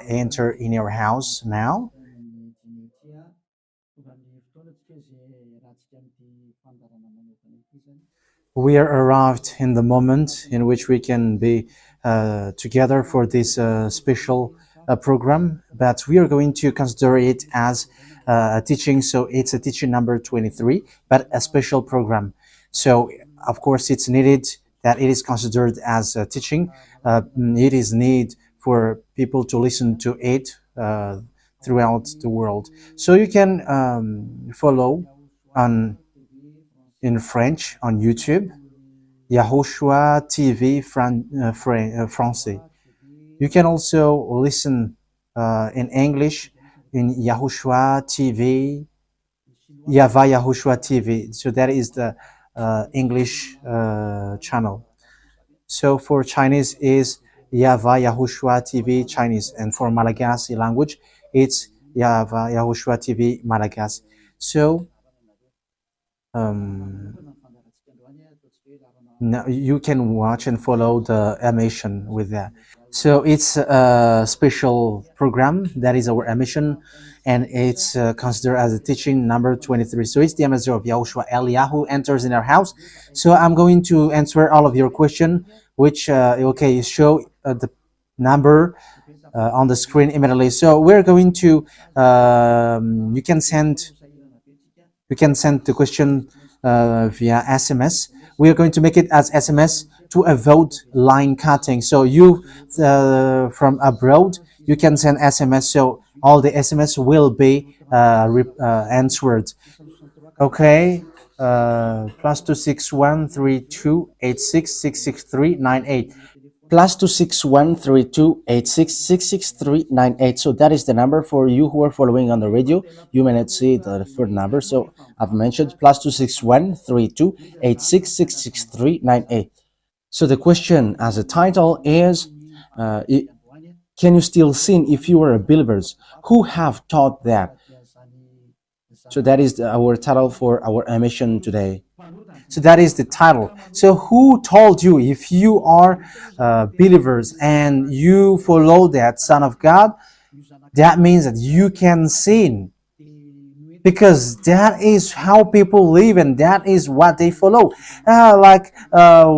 enter in your house now. We are arrived in the moment in which we can be together for this special program, but we are going to consider it as a teaching. So it's a teaching number 23, but a special program. So of course it's needed that it is considered as a teaching. It is need for people to listen to it throughout the world. So you can follow in French on YouTube, YAHOSHUAH TV Français. You can also listen in English in YAHOSHUAH TV, YAHVAH YAHOSHUAH TV. So that is the English channel. So for Chinese is YAHVAH YAHOSHUAH TV Chinese, and for Malagasy language it's YAHVAH YAHOSHUAH TV Malagasy. So now you can watch and follow the emission with that. So it's a special program that is our emission, and it's considered as a teaching number 23. So it's the ambassador of Yahushua Eliyahu enters in our house. So I'm going to answer all of your question, which okay, show the number on the screen immediately. So we're going to you can send the question via SMS. We are going to make it as SMS to avoid line cutting. So you from abroad, you can send SMS. So all the SMS will be answered. Okay. +2613286666398. +2613286666398. So that is the number for you who are following on the radio. You may not see the third number, so I've mentioned +2613286666398. So the question as a title is, can you still sin if you are believers? Who have taught that? So that is our title for our emission today. So that is the title. So who told you if you are believers and you follow that Son of God, that means that you can sin? Because that is how people live and that is what they follow.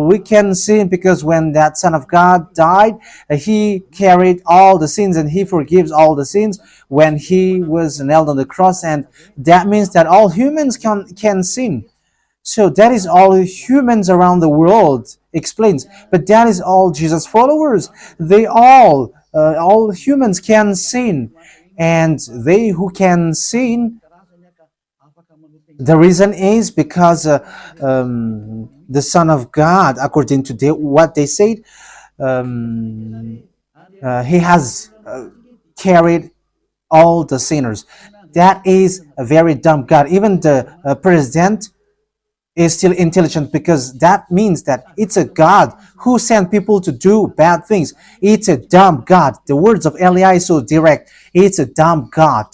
We can sin because when that Son of God died, he carried all the sins and he forgives all the sins when he was nailed on the cross, and that means that all humans can sin. So that is all humans around the world explains. But that is all Jesus followers. They all humans can sin. And they who can sin, the reason is because the Son of God, according to what they said, he has carried all the sinners. That is a very dumb God. Even the president is still intelligent, because that means that it's a God who sent people to do bad things. It's a dumb God. The words of Eli is so direct. It's a dumb God.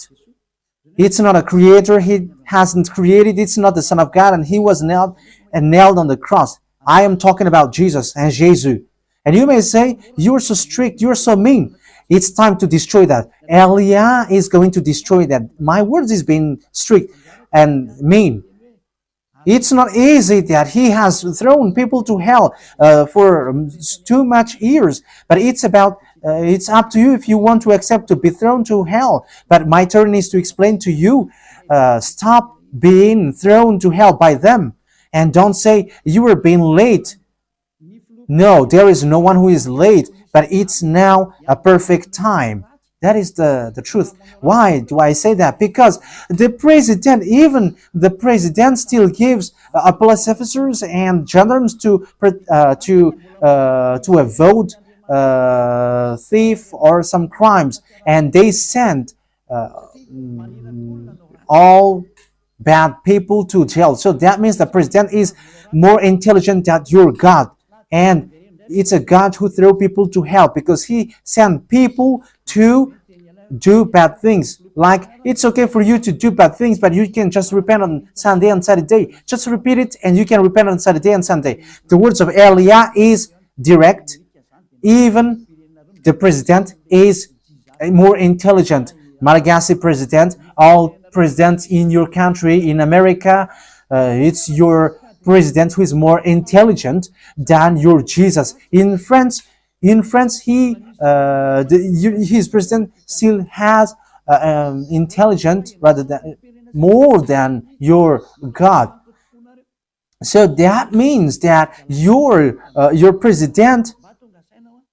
It's not a creator. He hasn't created. It's not the Son of God, and he was nailed on the cross. I am talking about Jesus and Jesus. And you may say, you're so strict, you're so mean. It's time to destroy that. Eli is going to destroy that. My words is being strict and mean. It's not easy that he has thrown people to hell for too much years. But it's up to you if you want to accept to be thrown to hell. But my turn is to explain to you, stop being thrown to hell by them. And don't say you were being late. No, there is no one who is late, but it's now a perfect time. That is the truth. Why do I say that? Because even the president still gives police officers and gendarmes to avoid thief or some crimes, and they send all bad people to jail. So that means the president is more intelligent than your God, and it's a God who throw people to hell because he sent people to do bad things. Like, it's okay for you to do bad things, but you can just repent on Sunday and Saturday. Just repeat it and you can repent on Saturday and Sunday. The words of Elia is direct. Even The president is more intelligent. Malagasy president, all presidents in your country, in America, it's your president who is more intelligent than your Jesus. In France, his president still has intelligent rather than more than your God. So that means that your president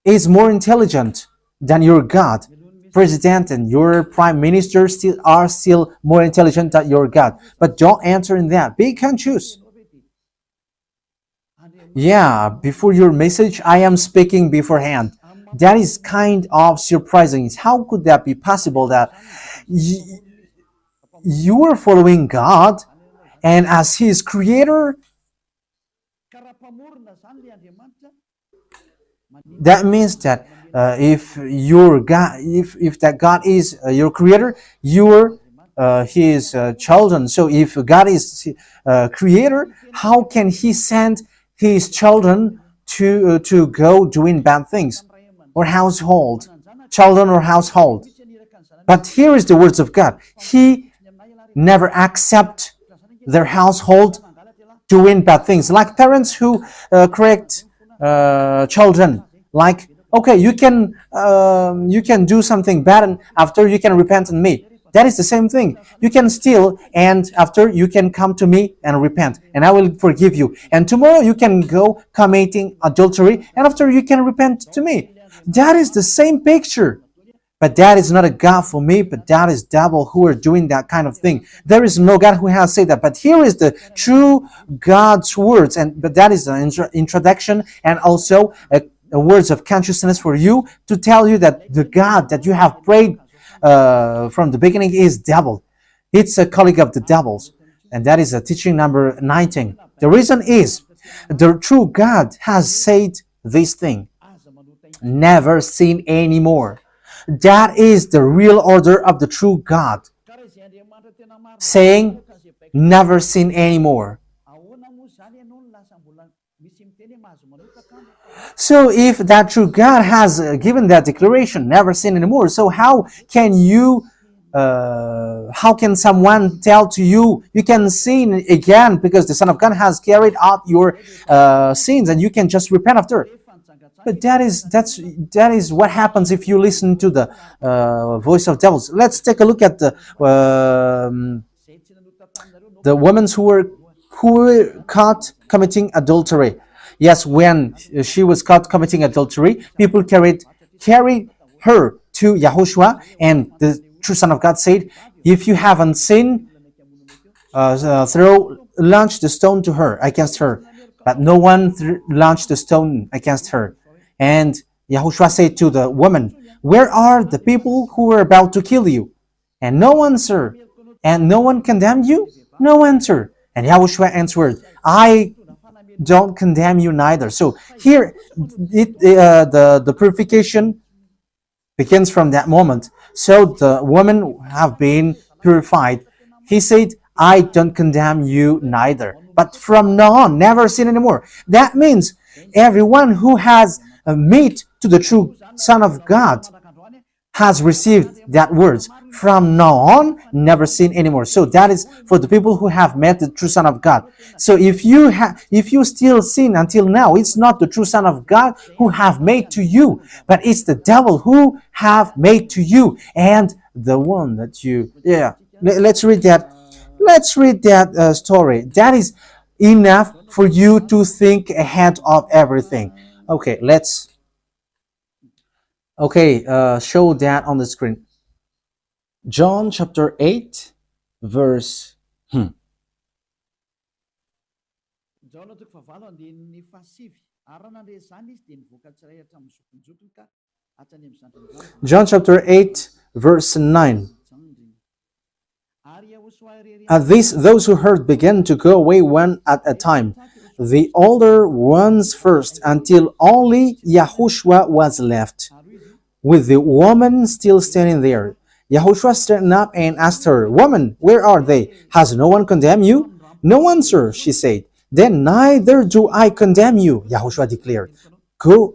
is more intelligent than your God. President and your prime minister still more intelligent than your God. But don't answer in that. Be conscious. Yeah, before your message, I am speaking beforehand. That is kind of surprising. How could that be possible that you are following God and as His creator, that means that if your God, if that God is your creator, you're His children. So if God is creator, how can He send His children to go doing bad things or household, children or household? But here is the words of God. He never accept their household doing bad things, like parents who correct children. Like, okay, you can do something bad, and after you can repent on me. That is the same thing. You can steal, and after you can come to me and repent, and I will forgive you. And tomorrow you can go committing adultery, and after you can repent to me. That is the same picture. But that is not a God for me, but that is devil who are doing that kind of thing. There is no God who has said that. But here is the true God's words, but that is an introduction and also a words of consciousness for you to tell you that the God that you have prayed from the beginning is devil. It's a colleague of the devils. And that is a teaching number 19. The reason is the true God has said this thing. Never sin anymore. That is the real order of the true God, saying never sin anymore. So if that true God has given that declaration, never sin anymore, so how can someone tell to you, you can sin again because the Son of God has carried out your sins and you can just repent after? But that is what happens if you listen to the voice of devils. Let's take a look at the women who were caught committing adultery. Yes, when she was caught committing adultery, people carried her to YAHOSHUAH, and the true Son of God said, "If you haven't sinned, launch the stone to her against her." But no one launched the stone against her. And YAHOSHUAH said to the woman, "Where are the people who were about to kill you?" And no answer. And no one condemned you? No answer. And YAHOSHUAH answered, "I don't condemn you neither." So here, the purification begins from that moment. So the women have been purified. He said, "I don't condemn you neither. But from now on, never sin anymore." That means everyone who has met to the true Son of God has received that words. From now on, never sin anymore. So that is for the people who have met the true Son of God. So if you still sin until now, it's not the true Son of God who have made to you, but it's the devil who have made to you, and the one that you. Let's read that. Let's read that story. That is enough for you to think ahead of everything. Okay, show that on the screen. John chapter 8, verse. John chapter 8, verse 9. At this, those who heard began to go away one at a time, the older ones first, until only YAHOSHUAH was left, with the woman still standing there. YAHOSHUAH straightened up and asked her, "Woman, where are they? Has no one condemned you?" "No one, sir," she said. "Then neither do I condemn you," YAHOSHUAH declared. Go.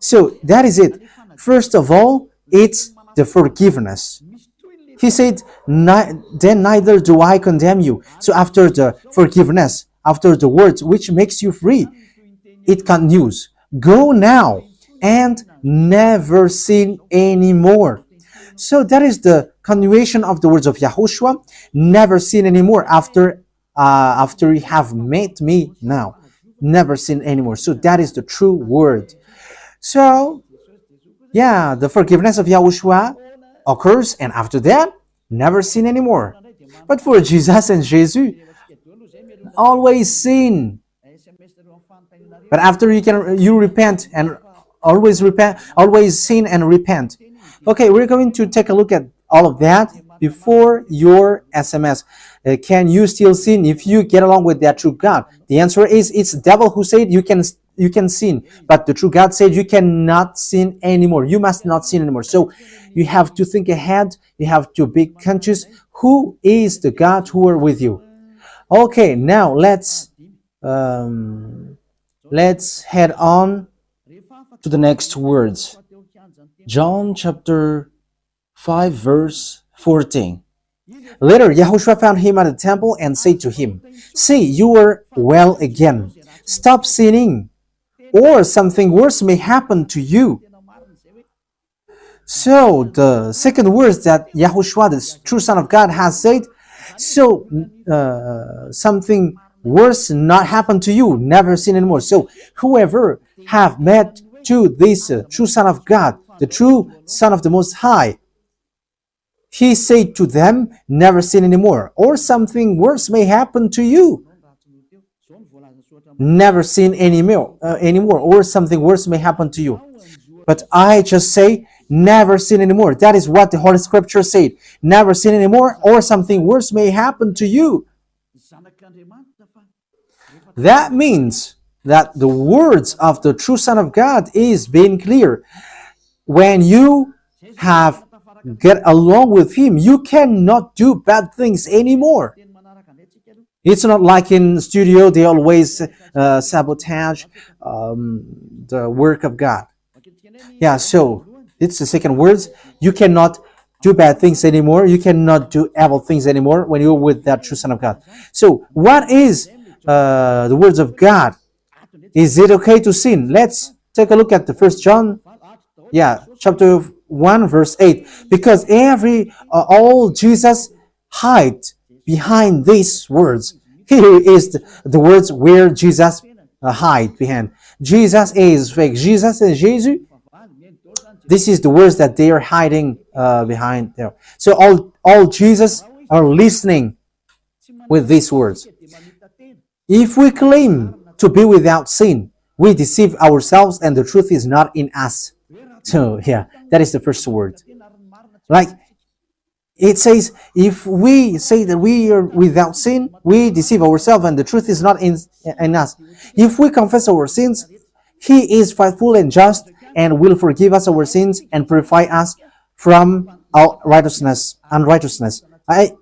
So that is it. First of all, it's the forgiveness. He said, then neither do I condemn you. So after the forgiveness, after the words which makes you free, it continues. Go now and never sin anymore. So that is the continuation of the words of Yahushua. Never sin anymore after you have met me now. Never sin anymore. So that is the true word. So yeah, the forgiveness of Yahushua occurs, and after that, never sin anymore. But for Jesus and Jesus, always sin. But after you repent and always sin and repent. Okay, we're going to take a look at all of that before your SMS. Can you still sin if you get along with that true God? The answer is it's the devil who said you can sin, but the true God said you cannot sin anymore. You must not sin anymore. So you have to think ahead. You have to be conscious. Who is the God who are with you? Okay, now let's head on to the next words. John chapter 5 verse 14. Later, Yahushua found him at the temple and said to him, "See, you are well again. Stop sinning, or something worse may happen to you." So the second words that Yahushua, the true Son of God, has said, so something worse not happen to you, never sin anymore. So whoever have met to this true Son of God, the true Son of the Most High, he said to them, never sin anymore, or something worse may happen to you. Never sin anymore, or something worse may happen to you. But I just say, never sin anymore. That is what the Holy Scripture said. Never sin anymore, or something worse may happen to you. That means that the words of the true Son of God is being clear. When you have get along with him, you cannot do bad things anymore. It's not like in studio they always sabotage the work of God. Yeah, so it's the second words. You cannot do bad things anymore. You cannot do evil things anymore when you're with that true Son of God. So what is the words of God? Is it okay to sin? Let's take a look at the First John, chapter 1 verse 8. Because all Jesus hide behind these words. Here is the words where Jesus hide behind. Jesus is fake. Jesus and Jesus. This is the words that they are hiding behind there. So all Jesus are listening with these words. If we claim to be without sin, we deceive ourselves and the truth is not in us. So yeah, that is the first word. Like it says, if we say that we are without sin, we deceive ourselves and the truth is not in us. If we confess our sins, he is faithful and just and will forgive us our sins and purify us from our unrighteousness. I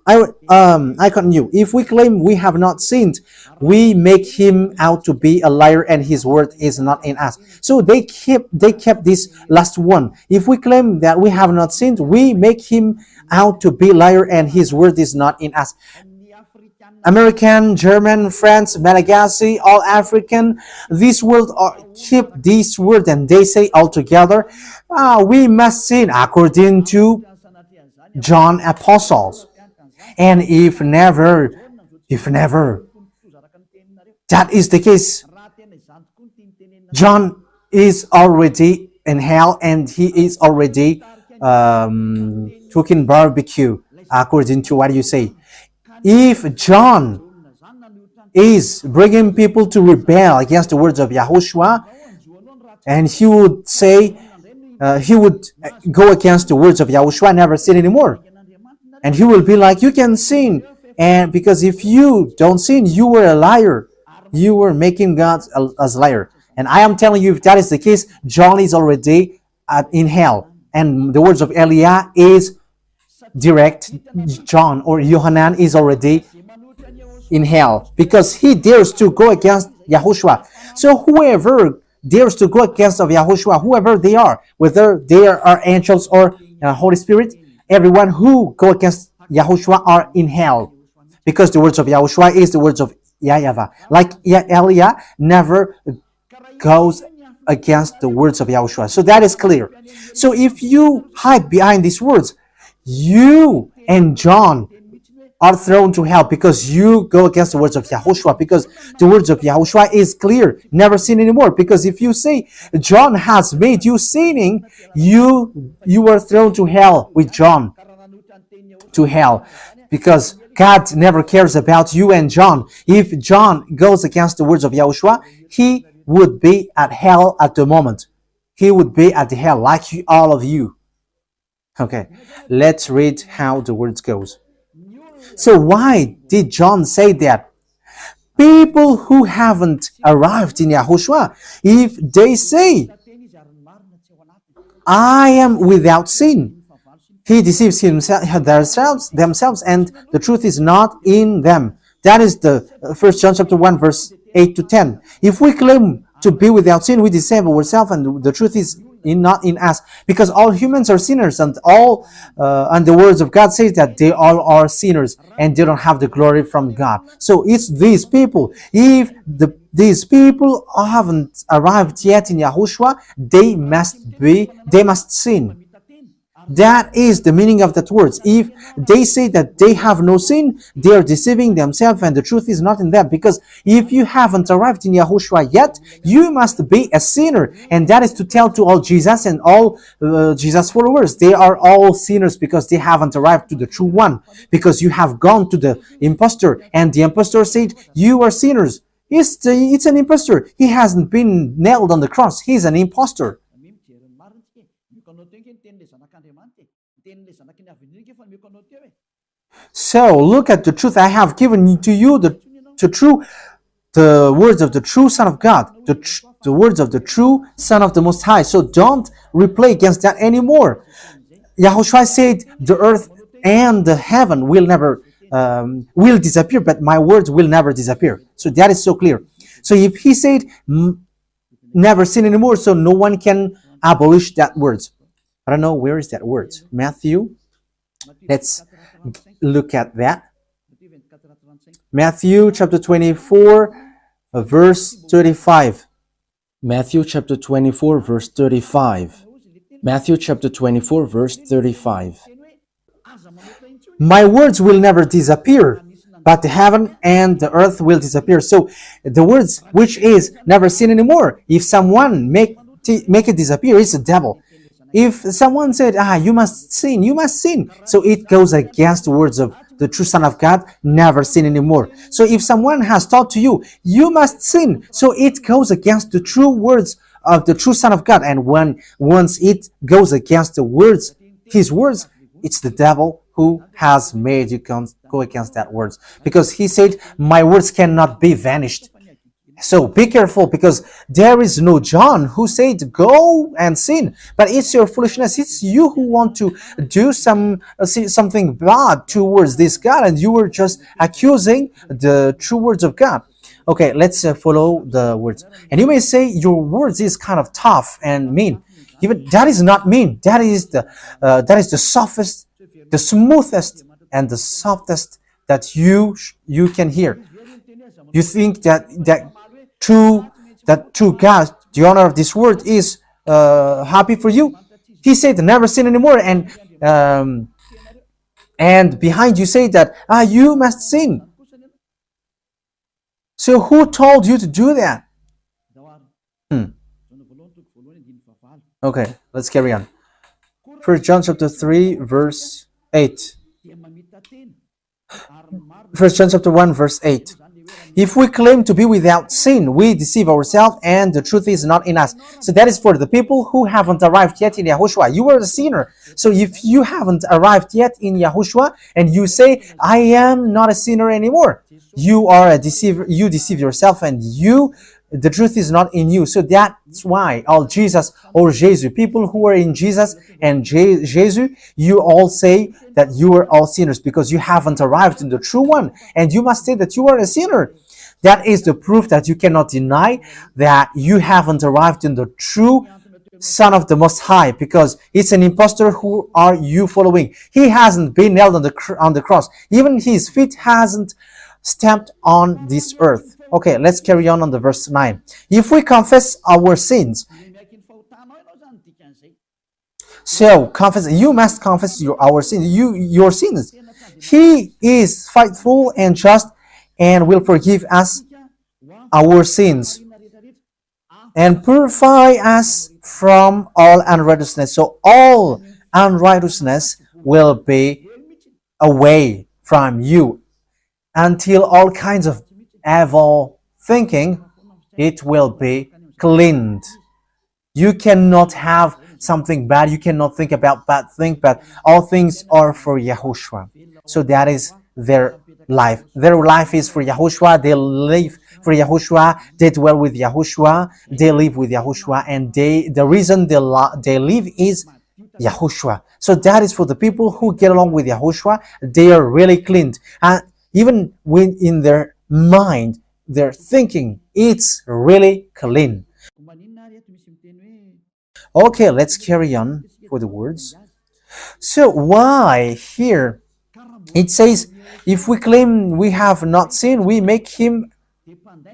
continue. If we claim we have not sinned, we make him out to be a liar, and his word is not in us. So they kept this last one. If we claim that we have not sinned, we make him out to be liar, and his word is not in us. American, German, French, Malagasy, all African, this world keep this word, and they say all together, we must sin according to John Apostles. And if never, that is the case, John is already in hell and he is already cooking barbecue, according to what you say. If John is bringing people to rebel against the words of Yahushua, and he would say, he would go against the words of Yahushua, never sin anymore. And he will be like, you can sin. And because if you don't sin, you were a liar. You were making God as a liar. And I am telling you, if that is the case, John is already in hell. And the words of Eliah is direct. John or Yohanan is already in hell because he dares to go against Yahushua. So whoever dares to go against of Yahushua, whoever they are, whether they are angels or Holy Spirit, everyone who go against Yahushua are in hell. Because the words of Yahushua is the words of YAHVAH. Like Elia never goes against the words of Yahushua. So that is clear. So if you hide behind these words, you and John are thrown to hell because you go against the words of Yahushua, because the words of Yahushua is clear, never sin anymore. Because if you say John has made you sinning, you are thrown to hell with John, to hell, because God never cares about you and John. If John goes against the words of Yahushua, he would be at hell at the moment. He would be at the hell like all of you. Okay, let's read how the words goes. So why did John say that? People who haven't arrived in Yahushua, if they say, I am without sin, he deceives themselves, and the truth is not in them. That is the 1 John chapter 1, verse 8 to 10. If we claim to be without sin, we deceive ourselves, and the truth is not in us, because all humans are sinners, and the words of God says that they all are sinners and they don't have the glory from God. So it's these people. If these people haven't arrived yet in Yahushua, they must sin. That is the meaning of that words. If they say that they have no sin, they are deceiving themselves, and the truth is not in them. Because if you haven't arrived in Yahushua yet, you must be a sinner. And that is to tell to all Jesus and all Jesus followers. They are all sinners because they haven't arrived to the true one. Because you have gone to the impostor, and the impostor said, you are sinners. It's an impostor. He hasn't been nailed on the cross. He's an impostor. So look at the truth I have given to you, the words of the true Son of God, the words of the true Son of the Most High. So don't replay against that anymore. Yahushua said the earth and the heaven will never will disappear, but my words will never disappear. So that is so clear. So if he said never sin anymore, so no one can abolish that words. I don't know, where is that word? Matthew. Let's look at that. Matthew chapter 24, verse 35. Matthew chapter 24, verse 35. Matthew chapter 24, verse 35. My words will never disappear, but the heaven and the earth will disappear. So the words which is never sin anymore, if someone make it disappear, it's the devil. If someone said, you must sin, you must sin. So it goes against the words of the true Son of God, never sin anymore. So if someone has taught to you, you must sin. So it goes against the true words of the true Son of God. And once it goes against the words, his words, it's the devil who has made you go against that words. Because he said, my words cannot be vanished. So be careful, because there is no John who said go and sin, but it's your foolishness. It's you who want to do something bad towards this God, and you were just accusing the true words of God. Okay, let's follow the words. And you may say your words is kind of tough and mean. Even that is not mean. That is the softest, the smoothest, and the softest that you can hear. You think that true God, the owner of this word, is happy for you? He said never sin anymore, and behind you say that you must sin. So who told you to do that? Okay, let's carry on. 1 John chapter 3, verse 8. 1 John chapter 1, verse 8. If we claim to be without sin, we deceive ourselves, and the truth is not in us. So that is for the people who haven't arrived yet in Yahushua. You are a sinner. So if you haven't arrived yet in Yahushua, and you say, I am not a sinner anymore, you are a deceiver. You deceive yourself, and the truth is not in you. So that's why all Jesus or Jesus, people who are in Jesus and Jesus, you all say that you are all sinners, because you haven't arrived in the true one, and you must say that you are a sinner. That is the proof that you cannot deny that you haven't arrived in the true Son of the Most High, because it's an impostor. Who are you following? He hasn't been nailed on the cross. Even his feet hasn't stamped on this earth. Okay, let's carry on the verse 9. If we confess our sins, so confess, you must confess our sins, your sins. He is faithful and just and will forgive us our sins and purify us from all unrighteousness. So all unrighteousness will be away from you until all kinds of evil thinking, it will be cleaned. You cannot have something bad. You cannot think about bad things, but all things are for Yahushua. So that is their life. Their life is for Yahushua. They live for Yahushua. They dwell with Yahushua. They live with Yahushua. And the reason they live is Yahushua. So that is for the people who get along with Yahushua. They are really cleaned. And even when in their mind, their thinking, it's really clean. Okay, let's carry on for the words. So why here it says, if we claim we have not sinned, we make him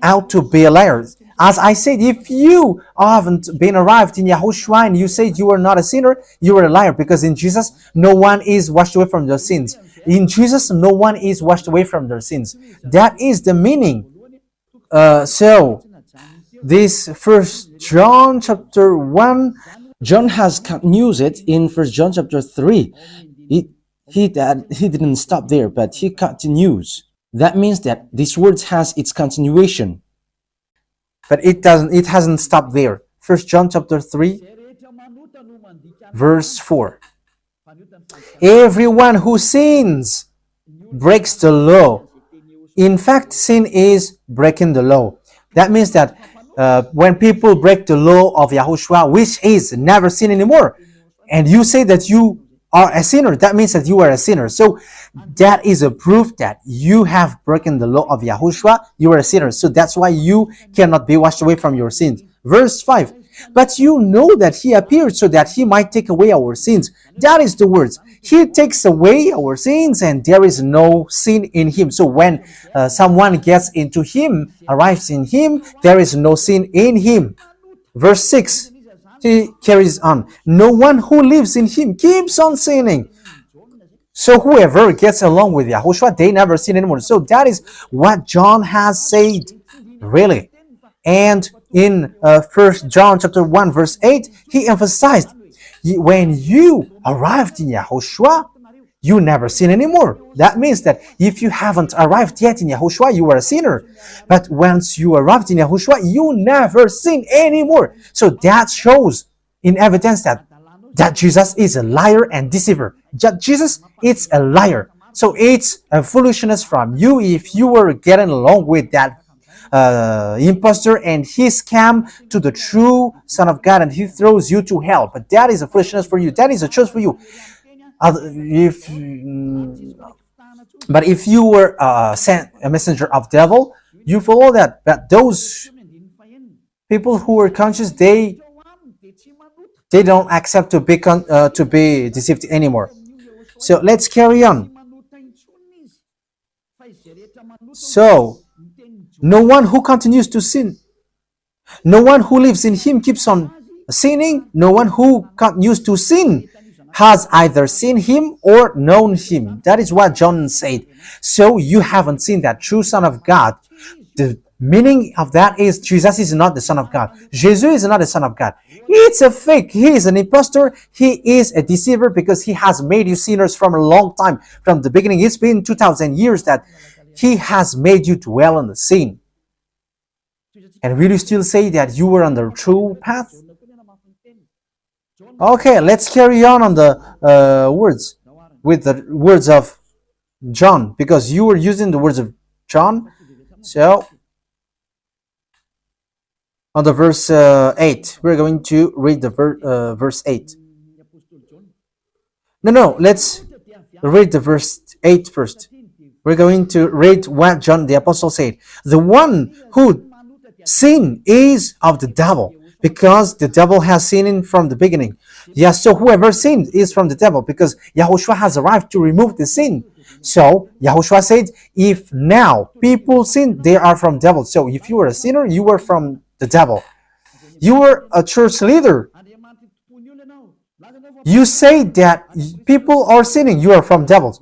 out to be a liar. As I said, if you haven't been arrived in Yahushua and you said you are not a sinner, you are a liar, because in Jesus no one is washed away from their sins. In Jesus no one is washed away from their sins. That is the meaning. So this First John chapter 1, John has continued it in First John chapter 3. He didn't stop there, but he continues. That means that this word has its continuation. But it hasn't stopped there. First John chapter 3, verse 4. Everyone who sins breaks the law. In fact, sin is breaking the law. That means that when people break the law of Yahushua, which is never sin anymore, and you say that you are a sinner, that means that you are a sinner. So that is a proof that you have broken the law of Yahushua. You are a sinner. So that's why you cannot be washed away from your sins. Verse 5. But you know that he appeared so that he might take away our sins. That is the words. He takes away our sins and there is no sin in him. So when someone gets into him, arrives in him, there is no sin in him. Verse 6. He carries on. No one who lives in him keeps on sinning. So whoever gets along with Yahushua, they never sin anymore. So that is what John has said, really. And in 1 John chapter 1 verse 8, he emphasized, when you arrived in Yahushua, you never sin anymore. That means that if you haven't arrived yet in Yahushua, you are a sinner. But once you arrived in Yahushua, you never sin anymore. So that shows in evidence that Jesus is a liar and deceiver. Jesus is a liar. So it's a foolishness from you if you were getting along with that impostor and he scam to the true Son of God and he throws you to hell. But that is a foolishness for you. That is a choice for you. But if you were sent a messenger of devil, you follow that. But those people who are conscious, they don't accept to be deceived anymore. So let's carry on. So no one who continues to sin, no one who lives in him keeps on sinning. No one who continues to sin has either seen him or known him. That is what John said. So you haven't seen that true Son of God. The meaning of that is Jesus is not the Son of God. Jesus is not the Son of God. It's a fake. He is an impostor. He is a deceiver because he has made you sinners from a long time. From the beginning, it's been 2,000 years that he has made you dwell on the sin. And will you still say that you were on the true path? Okay, let's carry on the words with the words of John, because you were using the words of John. So on the verse 8, we're going to read the verse 8. No, let's read the verse 8 first. We're going to read what John the Apostle said. The one who sin is of the devil, because the devil has sinned from the beginning. Yes, so whoever sinned is from the devil, because Yahushua has arrived to remove the sin. So Yahushua said, if now people sin, they are from devil. So if you were a sinner, you were from the devil. You were a church leader. You say that people are sinning, you are from devils.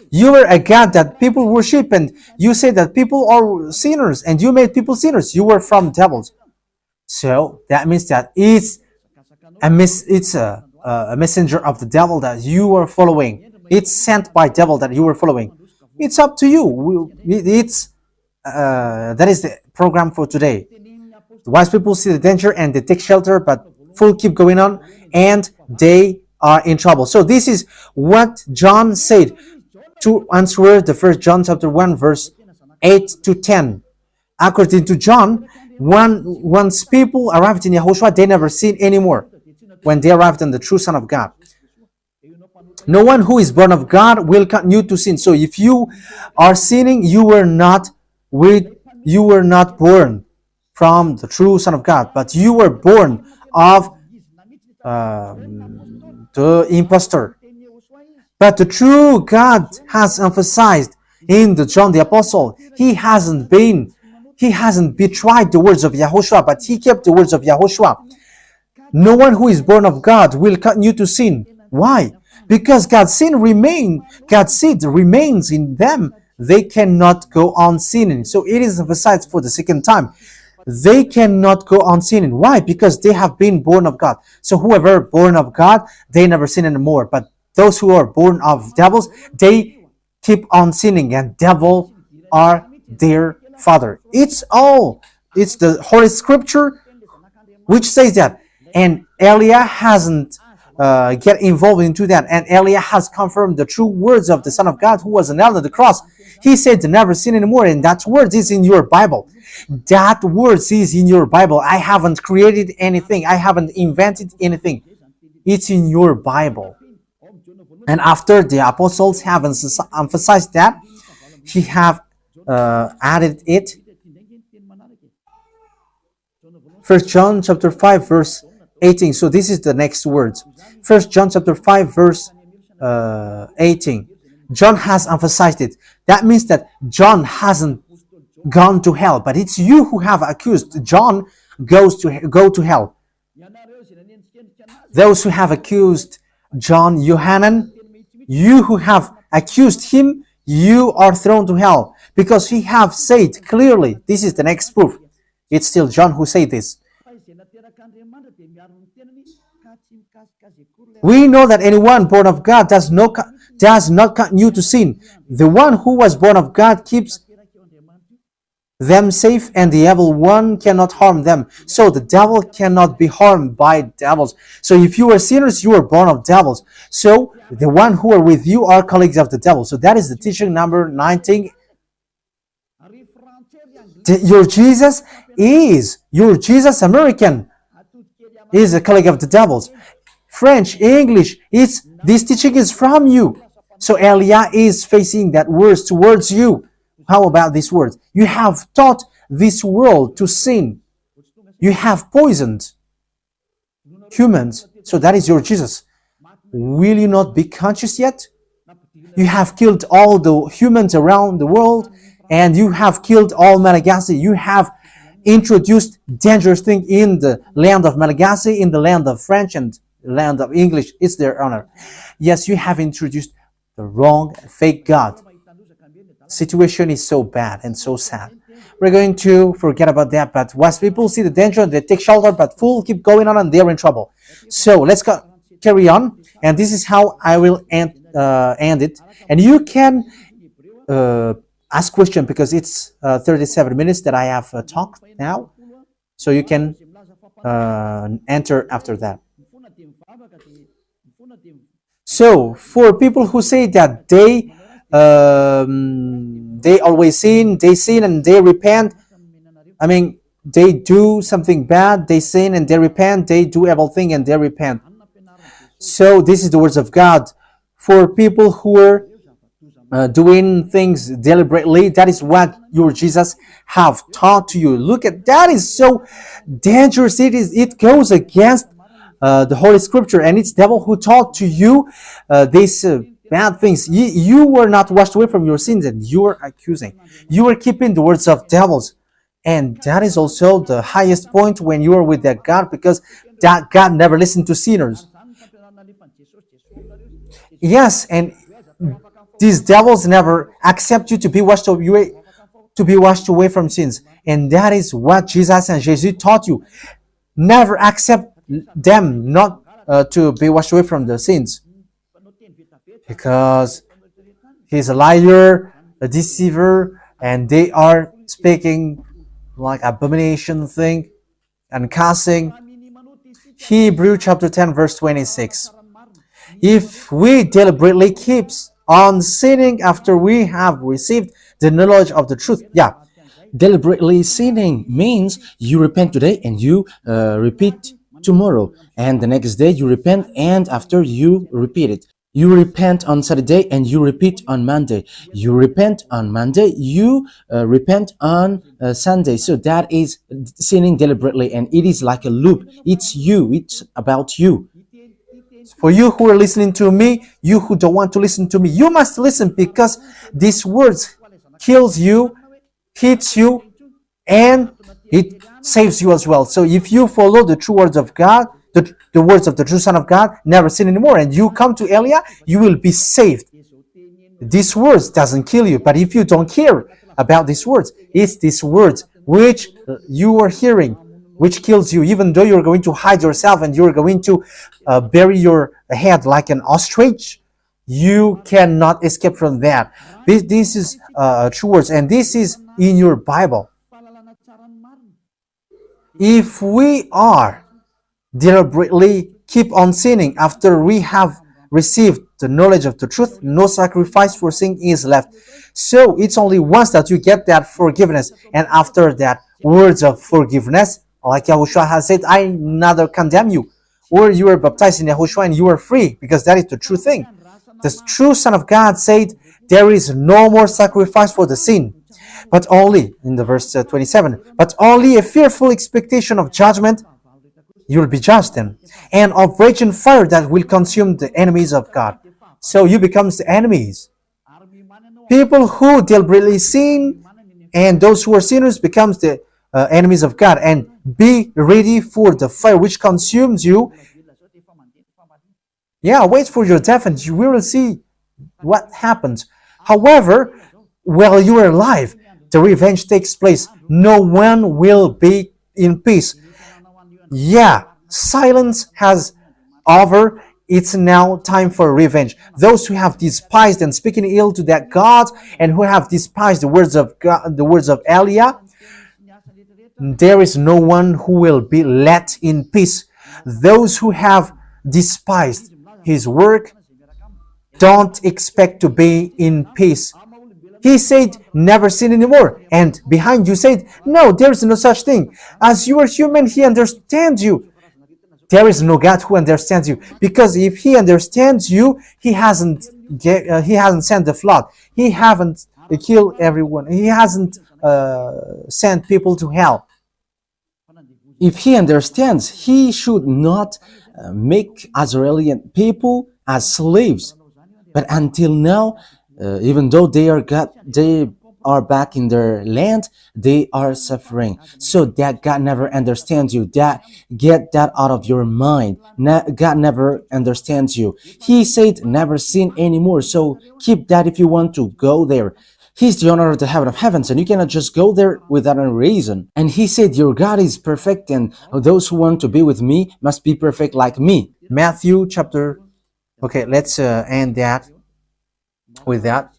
You were a God that people worship, and you say that people are sinners, and you made people sinners, you were from devils. So that means that it's a messenger of the devil that you are following. It's sent by devil that you are following. It's up to you. That is the program for today. The wise people see the danger and they take shelter, but fool keep going on and they are in trouble. So this is what John said to answer the 1 John chapter 1 verse 8 to 10. According to John, once people arrived in Yahushua, they never sin anymore when they arrived in the true Son of God. No one who is born of God will continue to sin. So if you are sinning, you were not born from the true Son of God, but you were born of the impostor. But the true God has emphasized in the John the Apostle, he hasn't betrayed the words of Yahushua, but he kept the words of Yahushua. No one who is born of God will continue to sin. Why? Because God's seed remains in them. They cannot go on sinning. So it is emphasized for the second time. They cannot go on sinning. Why? Because they have been born of God. So whoever born of God, they never sin anymore. But those who are born of devils, they keep on sinning, and devil are their father. It's the Holy Scripture which says that. And Elia hasn't get involved into that. And Elia has confirmed the true words of the Son of God who was nailed on the cross. He said to never sin anymore, and that word is in your Bible. That word is in your Bible. I haven't created anything. I haven't invented anything. It's in your Bible. And after the apostles have emphasized that, he have added it. 1 John chapter 5 verse 18. So this is the next words. 1 John chapter 5 verse 18. John has emphasized it. That means that John hasn't gone to hell, but it's you who have accused John go to hell. Those who have accused John Yohanan, you who have accused him, you are thrown to hell, because he have said clearly. This is the next proof. It's still John who said this. We know that anyone born of God does not continue to sin. The one who was born of God keeps them safe, and the evil one cannot harm them. So the devil cannot be harmed by devils. So if you are sinners, you are born of devils. So the one who are with you are colleagues of the devil. So that is the teaching number 19. Your Jesus American is a colleague of the devils. French, English, this teaching is from you. So Elia is facing that words towards you. How about these words? You have taught this world to sin. You have poisoned humans. So that is your Jesus. Will you not be conscious yet? You have killed all the humans around the world, and you have killed all Malagasy. You have introduced dangerous things in the land of Malagasy, in the land of French, and the land of English. It's their honor. Yes, you have introduced the wrong, fake God. Situation is so bad and so sad. We're going to forget about that, but once people see the danger, they take shelter, but fools keep going on and they're in trouble. So let's carry on, and this is how I will end it. And you can ask question, because it's 37 minutes that I have talked now, so you can enter after that. So for people who say that they always sin, and they repent. I mean, they do something bad, they sin and they repent. They do everything and they repent. So this is the words of God for people who are doing things deliberately. That is what your Jesus have taught to you. Look at that, is so dangerous. It goes against the Holy Scripture, and it's devil who taught to you these bad things. You were not washed away from your sins, and you are accusing. You are keeping the words of devils, and that is also the highest point when you are with that God, because that God never listened to sinners. Yes, and these devils never accept you to be washed away from sins, and that is what Jesus and Jesus taught you. Never accept them not to be washed away from the sins, because he's a liar, a deceiver, and they are speaking like abomination thing and cussing. Hebrew chapter 10 verse 26. If we deliberately keep on sinning after we have received the knowledge of the truth, Deliberately sinning means you repent today and you repeat tomorrow, and the next day you repent, and after you repeat it. You repent on Saturday and you repeat on Monday. You repent on Monday, you repent on Sunday. So that is sinning deliberately, and it is like a loop. It's you, it's about you. for you who are listening to me, you who don't want to listen to me, you must listen, because these words kills you, hits you, and it saves you as well. So if you follow the true words of God, the words of the true Son of God, never sin anymore, and you come to Elia, you will be saved. These words doesn't kill you, but if you don't care about these words, it's these words which you are hearing which kills you, even though you're going to hide yourself and you're going to bury your head like an ostrich. You cannot escape from that. This is true words, and this is in your Bible. If we are deliberately keep on sinning after we have received the knowledge of the truth, no sacrifice for sin is left. So it's only once that you get that forgiveness, and after that words of forgiveness, like YAHOSHUAH has said, I neither condemn you, or you are baptized in YAHOSHUAH and you are free, because that is the true thing. The true Son of God said, there is no more sacrifice for the sin, but only, in the verse 27, but only a fearful expectation of judgment. You will be judged then, and of raging fire that will consume the enemies of God. So you become the enemies. People who deliberately sin and those who are sinners becomes the enemies of God, and be ready for the fire which consumes you. Wait for your death and you will see what happens. However, while you are alive, the revenge takes place. No one will be in peace. Silence has over. It's now time for revenge. Those who have despised and speaking ill to that God, and who have despised the words of God, the words of Elia, there is no one who will be let in peace. Those who have despised his work don't expect to be in peace. He said, never sin anymore. And behind you said, no, there is no such thing. As you are human, he understands you. There is no God who understands you. Because if he understands you, he hasn't sent the flood. He hasn't killed everyone. He hasn't sent people to hell. If he understands, he should not make Israeli people as slaves. But until now, even though they are back in their land, they are suffering. So that God never understands you. Get that out of your mind. God never understands you. He said never sin anymore. So keep that if you want to go there. He's the owner of the heaven of heavens, and you cannot just go there without a reason. And he said, your God is perfect, and those who want to be with me must be perfect like me. Matthew chapter... Okay, let's end that with that,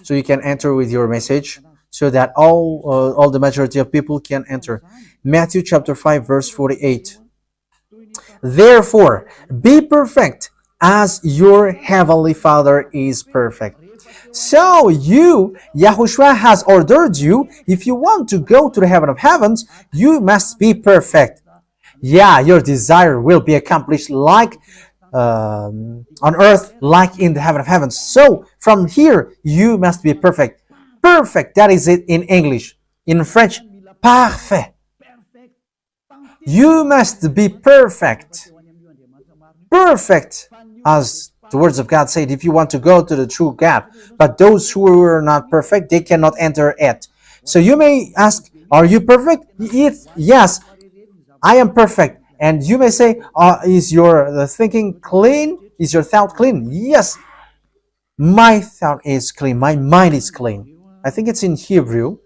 so you can enter with your message, so that all the majority of people can enter. Matthew chapter 5 verse 48. Therefore, be perfect as your heavenly Father is perfect. So YAHOSHUAH has ordered you, if you want to go to the heaven of heavens, you must be perfect. Your desire will be accomplished like on earth like in the heaven of heavens. So from here, you must be perfect. Perfect, that is it in English. In French, parfait. You must be perfect. Perfect, as the words of God said, if you want to go to the true God. But those who are not perfect, they cannot enter it. So you may ask, are you perfect? Yes, I am perfect. And you may say, is your thinking clean? Is your thought clean? Yes, my thought is clean. My mind is clean. I think it's in Hebrew.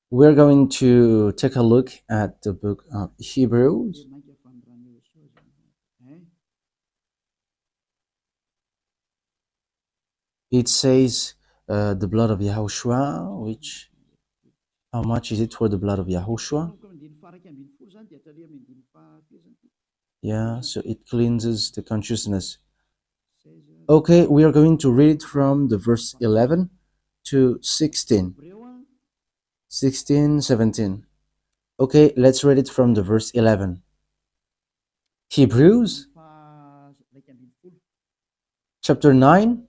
We're going to take a look at the book of Hebrews. It says the blood of YAHOSHUAH, which, how much is it for the blood of YAHOSHUAH? Yeah, so it cleanses the consciousness. Okay, we are going to read from the verse 11 to 16. 16, 17. Okay, let's read it from the verse 11. Hebrews chapter 9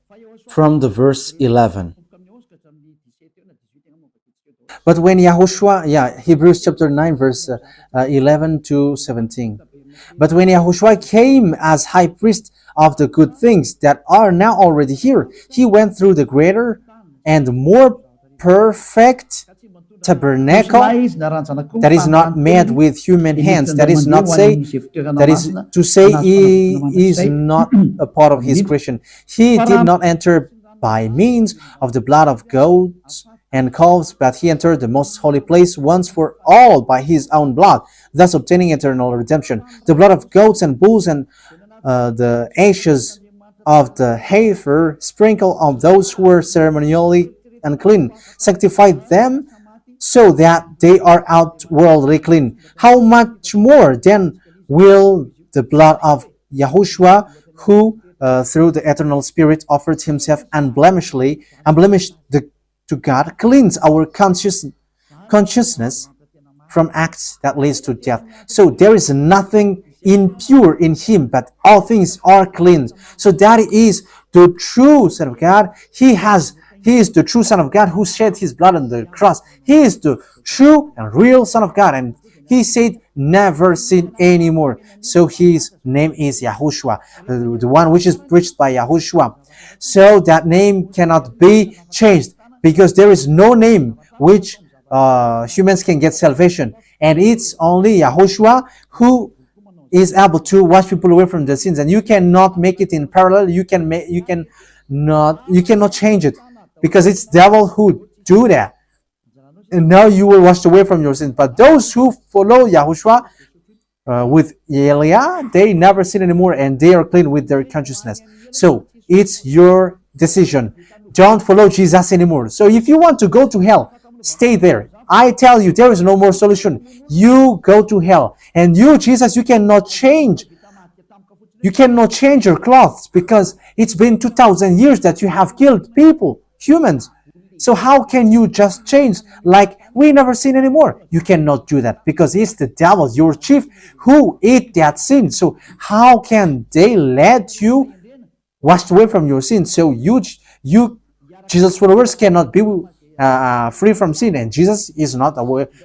from the verse 11. But when Yahushua, Hebrews chapter 9, verse 11 to 17. But when Yahushua came as high priest of the good things that are now already here, he went through the greater and more perfect tabernacle that is not made with human hands. That is to say he is not a part of his creation. He did not enter by means of the blood of goats and calves, but he entered the most holy place once for all by his own blood, thus obtaining eternal redemption. The blood of goats and bulls and the ashes of the heifer sprinkled on those who were ceremonially unclean, sanctified them so that they are outwardly clean. How much more then will the blood of Yahushua, who through the eternal Spirit offered himself unblemished to God, cleanse our consciousness from acts that leads to death. So there is nothing impure in him, but all things are clean. So that is the true Son of God. He is the true Son of God who shed his blood on the cross. He is the true and real Son of God. And he said, never sin anymore. So his name is Yahushua, the one which is preached by Yahushua. So that name cannot be changed, because there is no name which humans can get salvation. And it's only Yahushua who is able to wash people away from their sins. And you cannot make it in parallel. You cannot change it, because it's devil who do that. And now you will wash away from your sins. But those who follow Yahushua with Elia, they never sin anymore, and they are clean with their consciousness. So it's your decision. Don't follow Jesus anymore. So if you want to go to hell, stay there. I tell you, there is no more solution. You go to hell. And you, Jesus, you cannot change. You cannot change your clothes, because it's been 2,000 years that you have killed people, humans. So how can you just change like we never sin anymore? You cannot do that, because it's the devil, your chief, who ate that sin. So how can they let you wash away from your sin? So you Jesus followers cannot be free from sin, and Jesus is not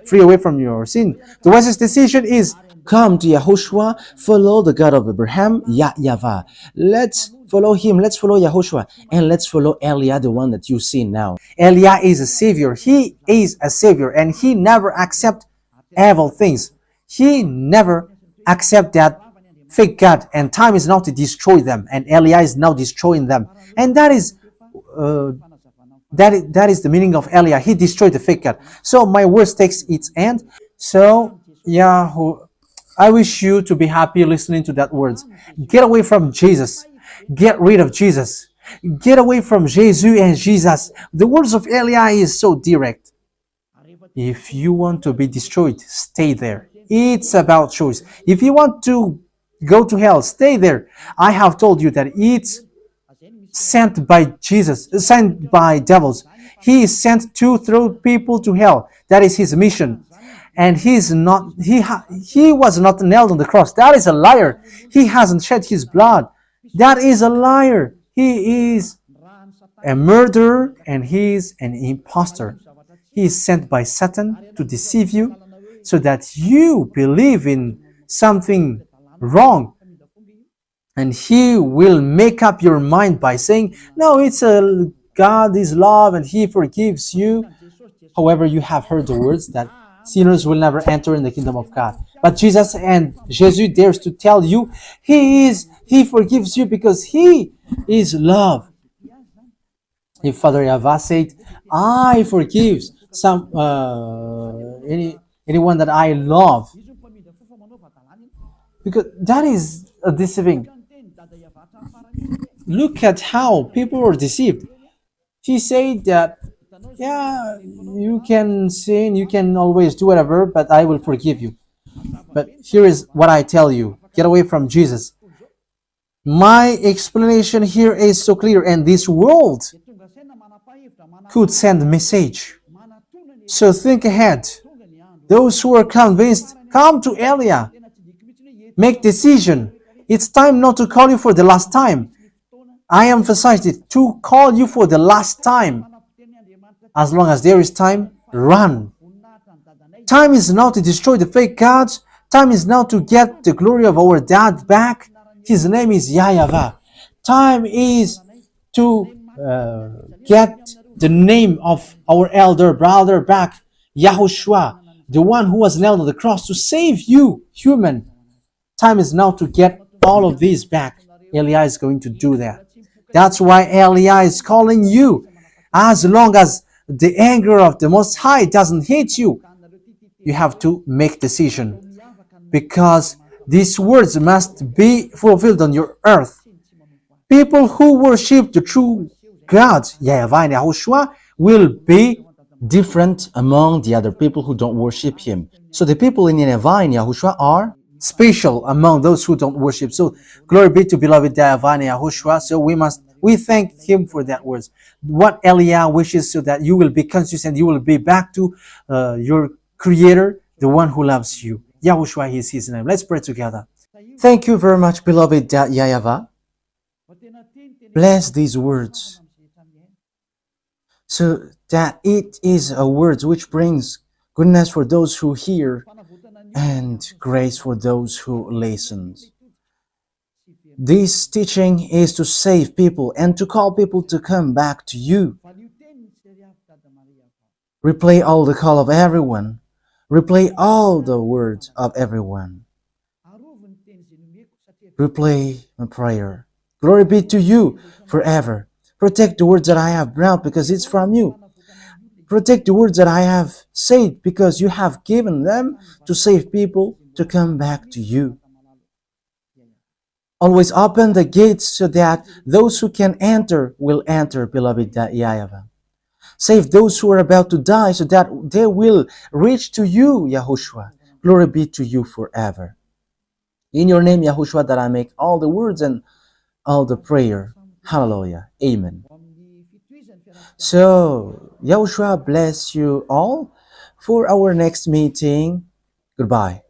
free away from your sin. The wisest decision is come to Yahushua, follow the God of Abraham, YAHVAH. Let's follow him, let's follow Yahushua, and let's follow Elia, the one that you see now. Elia is a savior. He is a savior, and he never accept evil things. He never accept that fake God, and time is now to destroy them, and Elia is now destroying them. And that is the meaning of Elia. He destroyed the fake God. So my words takes its end. So I wish you to be happy listening to that words. Get away from Jesus. Get rid of Jesus. Get away from Jesus and Jesus. The words of Elia is so direct. If you want to be destroyed, stay there. It's about choice. If you want to go to hell, stay there. I have told you that it's sent by Jesus, sent by devils. He is sent to throw people to hell. That is his mission. and he was not nailed on the cross. That is a liar. He hasn't shed his blood. That is a liar. He is a murderer and he is an impostor. He is sent by Satan to deceive you so that you believe in something wrong, and he will make up your mind by saying, no, it's a God is love and he forgives you. However, you have heard the words that sinners will never enter in the kingdom of God. But Jesus dares to tell you he forgives you because he is love. If Father YAHVAH said, I forgive anyone that I love, because that is a deceiving. Look at how people are deceived. He said that, yeah, you can sin, you can always do whatever, but I will forgive you. But here is what I tell you. Get away from Jesus. My explanation here is so clear, and this world could send a message. So think ahead. Those who are convinced, come to Elia. Make decision. It's time not to call you for the last time. I emphasize it, to call you for the last time. As long as there is time, run. Time is now to destroy the fake gods. Time is now to get the glory of our dad back. His name is YAHVAH. Time is to get the name of our elder brother back, YAHOSHUAH, the one who was nailed on the cross to save you, human. Time is now to get all of these back. Elia is going to do that. That's why Elia is calling you. As long as the anger of the Most High doesn't hit you, you have to make decision, because these words must be fulfilled on your earth. People who worship the true God, YAHVAH and YAHOSHUAH, will be different among the other people who don't worship him. So the people in YAHVAH and YAHOSHUAH are special among those who don't worship. So glory be to beloved YAHVAH and YAHOSHUAH. So we thank him for that words. What Elia wishes, so that you will be conscious and you will be back to your Creator, the one who loves you. YAHOSHUAH is his name. Let's pray together. Thank you very much, beloved YAHVAH. Bless these words, so that it is a word which brings goodness for those who hear and grace for those who listen. This teaching is to save people and to call people to come back to you. Replay all the call of everyone. Replay all the words of everyone. Replay a prayer. Glory be to you forever. Protect the words that I have brought, because it's from you. Protect the words that I have said, because you have given them to save people to come back to you. Always open the gates so that those who can enter will enter, beloved YAHVAH. Save those who are about to die so that they will reach to you, YAHOSHUAH. Glory be to you forever. In your name, YAHOSHUAH, that I make all the words and all the prayer. Hallelujah. Amen. So, YAHOSHUAH bless you all for our next meeting. Goodbye.